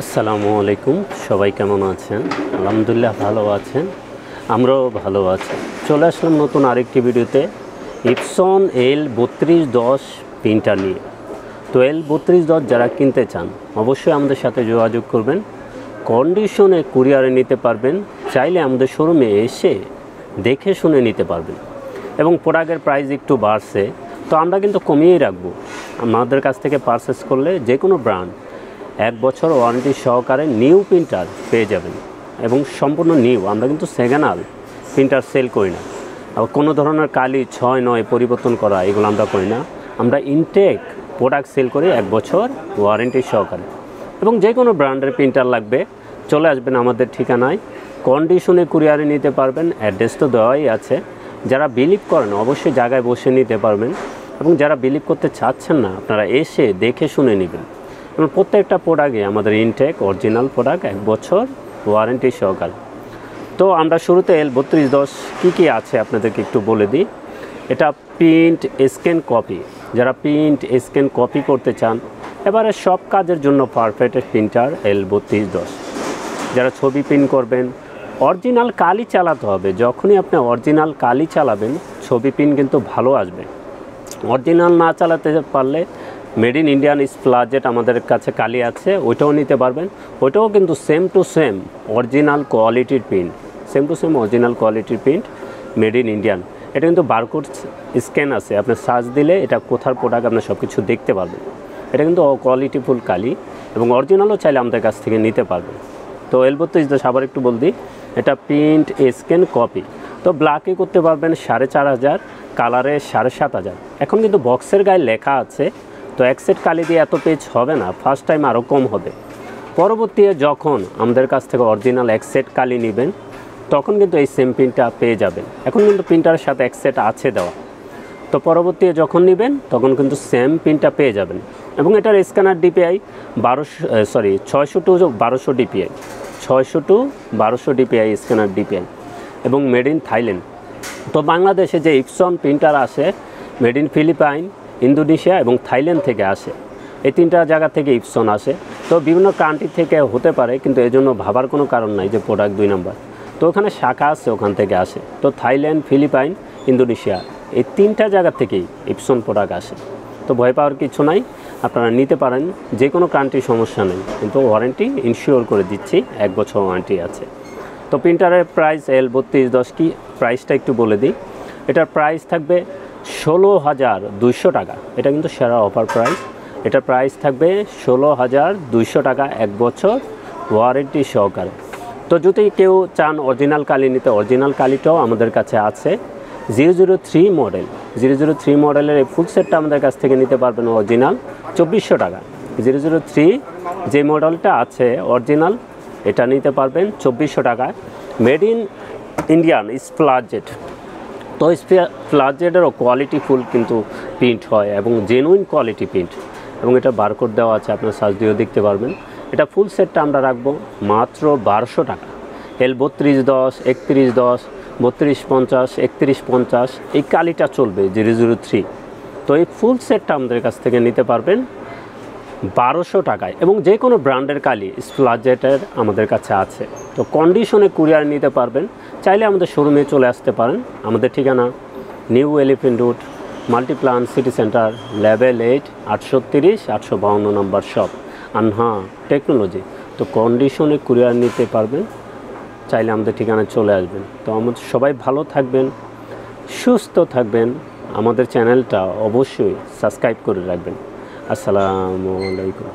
আসসালামু আলাইকুম। সবাই কেমন আছেন? আলহামদুলিল্লাহ ভালো আছেন, আমরাও ভালো আছি। চলে আসলাম নতুন আরেকটি ভিডিওতে ইপসন L3210 প্রিন্টার নিয়ে। তো L3210 যারা কিনতে চান অবশ্যই আমাদের সাথে যোগাযোগ করবেন। কন্ডিশনে কুরিয়ারে নিতে পারবেন, চাইলে আমাদের শোরুমে এসে দেখে শুনে নিতে পারবেন। এবং প্রোডাক্টের প্রাইস একটু বাড়ছে, তো আমরা কিন্তু কমিয়েই রাখবো। আমাদের কাছ থেকে পারচেস করলে যে কোনো ব্র্যান্ড 1 বছর ওয়ারেন্টি সহকারে নিউ প্রিন্টার পেয়ে যাবেন, এবং সম্পূর্ণ নিউ। আমরা কিন্তু সেকেন্ড হ্যান্ড প্রিন্টার সেল করি না। আবার কোনো ধরনের কালি 6-9 পরিবর্তন করা এগুলো আমরা করি না। আমরা ইনটেক প্রোডাক্ট সেল করি 1 বছর ওয়ারেন্টি সহকারে। এবং যে কোনো ব্র্যান্ডের প্রিন্টার লাগবে চলে আসবেন আমাদের ঠিকানায়, কন্ডিশনে কুরিয়ারে নিতে পারবেন। অ্যাড্রেস তো দেওয়াই আছে। যারা বিলিভ করেন অবশ্যই জায়গায় বসে নিতে পারবেন, এবং যারা বিলিভ করতে চাচ্ছেন না আপনারা এসে দেখে শুনে নেবেন। এবং প্রত্যেকটা প্রোডাক্টে আমাদের ইনটেক অরিজিনাল প্রোডাক্ট 1 বছর ওয়ারেন্টি সহকারে। তো আমরা শুরুতে L3210 কী আছে আপনাদেরকে একটু বলে দিই। এটা প্রিন্ট স্ক্যান কপি, যারা প্রিন্ট স্ক্যান কপি করতে চান এবারে সব কাজের জন্য পারফেক্ট প্রিন্টার L3210। যারা ছবি প্রিন্ট করবেন, অরিজিনাল কালি চালাতে হবে। যখনই আপনি অরিজিনাল কালি চালাবেন ছবি প্রিন্ট কিন্তু ভালো আসবে। অরিজিনাল না চালাতে পারলে মেড ইন ইন্ডিয়ান স্প্লাজেট আমাদের কাছে কালি আছে, ওইটাও নিতে পারবেন। ওইটাও কিন্তু সেম টু সেম অরিজিনাল কোয়ালিটির print, same to same original কোয়ালিটির প্রিন্ট, মেড ইন ইন্ডিয়ান। এটা কিন্তু বারকোড স্ক্যান আছে, আপনি সার্চ দিলে এটা কোথার প্রোডাক্ট আপনি সব কিছু দেখতে পারবেন। এটা কিন্তু কোয়ালিটিফুল কালি, এবং অরিজিনালও চাইলে আমাদের কাছ থেকে নিতে পারবেন। তো L3210 আবার একটু বল দিই, এটা প্রিন্ট স্ক্যান কপি। তো ব্ল্যাকে করতে পারবেন 4500, কালারে 7500। এখন কিন্তু বক্সের গায়ে লেখা আছে, তো এক সেট কালি দিয়ে এত পেজ হবে না, ফার্স্ট টাইম আরও কম হবে। পরবর্তীতে যখন আমাদের কাছ থেকে অরিজিনাল এক সেট কালি নেবেন তখন কিন্তু এই সেম প্রিন্টটা পেয়ে যাবেন। এখন কিন্তু প্রিন্টারের সাথে এক সেট আছে দেওয়া, তো পরবর্তীতে যখন নেবেন তখন কিন্তু সেম প্রিন্টটা পেয়ে যাবেন। এবং এটার scanner DPI 600 to 1200 DPI, 600 to 1200 DPI scanner DPI, এবং মেড ইন থাইল্যান্ড। তো বাংলাদেশে যে ইপসন প্রিন্টার আসে মেড ইন ফিলিপাইন, ইন্দোনেশিয়া এবং থাইল্যান্ড থেকে আসে। এই 3টা জায়গা থেকে ইপসন আসে। তো বিভিন্ন কান্ট্রি থেকে হতে পারে, কিন্তু এজন্য ভাবার কোনো কারণ নাই যে প্রোডাক্ট 2 নাম্বার। তো ওখানে শাখা আছে, ওখান থেকে আসে। তো থাইল্যান্ড, ফিলিপাইন, ইন্দোনেশিয়া এই 3টা জায়গা থেকেই ইপসন প্রোডাক্ট আসে। তো ভয় পাওয়ার কিছু নাই, আপনারা নিতে পারেন, যে কোনো কান্ট্রি সমস্যা নেই, কিন্তু ওয়ারেন্টি ইনশিওর করে দিচ্ছি, 1 বছর ওয়ারেন্টি আছে। তো প্রিন্টারের প্রাইস L3210 কি প্রাইসটা একটু বলে দিই। এটার প্রাইস থাকবে 16,200 টাকা। এটা কিন্তু সেরা অফার প্রাইস। এটার প্রাইস থাকবে 16,200 টাকা, 1 বছর ওয়ারেন্টি সহকারে। তো যদি কেউ চান অরিজিনাল কালি নিতে, অরিজিনাল কালিটাও আমাদের কাছে আছে। 003 মডেল, 003 মডেলের এই ফুল সেটটা আমাদের কাছ থেকে নিতে পারবেন অরিজিনাল 2400 টাকা। 003 যে মডেলটা আছে অরিজিনাল, এটা নিতে পারবেন 2400 টাকায়। মেড ইন ইন্ডিয়ান স্প্লাজেট। তো স্প্লাজেটেরও কোয়ালিটিফুল কিন্তু প্রিন্ট হয়, এবং জেনুইন কোয়ালিটি প্রিন্ট, এবং এটা বারকোড দেওয়া আছে, আপনার সার্চ দিয়েও দেখতে পারবেন। এটা ফুল সেটটা আমরা রাখবো মাত্র 1200 টাকা। L3210, 3110, 3250, 3150 এই কালিটা চলবে 003। তো এই ফুল সেটটা আমাদের কাছ থেকে নিতে পারবেন 1200 টাকায়, এবং যে কোনো ব্র্যান্ডের কালি স্প্লাজেটের আমাদের কাছে আছে। তো কন্ডিশনে কুরিয়ার নিতে পারবেন, চাইলে আমাদের শোরুমে চলে আসতে পারেন। আমাদের ঠিকানা new elephant road, Multiplan city centre, level 8, 830-852 নম্বর শপ, আনহা টেকনোলজি। তো কন্ডিশনে কুরিয়ার নিতে পারবেন, চাইলে আমাদের ঠিকানায় চলে আসবেন। তো আমাদের সবাই ভালো থাকবেন, সুস্থ থাকবেন। আমাদের চ্যানেলটা অবশ্যই সাবস্ক্রাইব করে রাখবেন। আসসালামু আলাইকুম।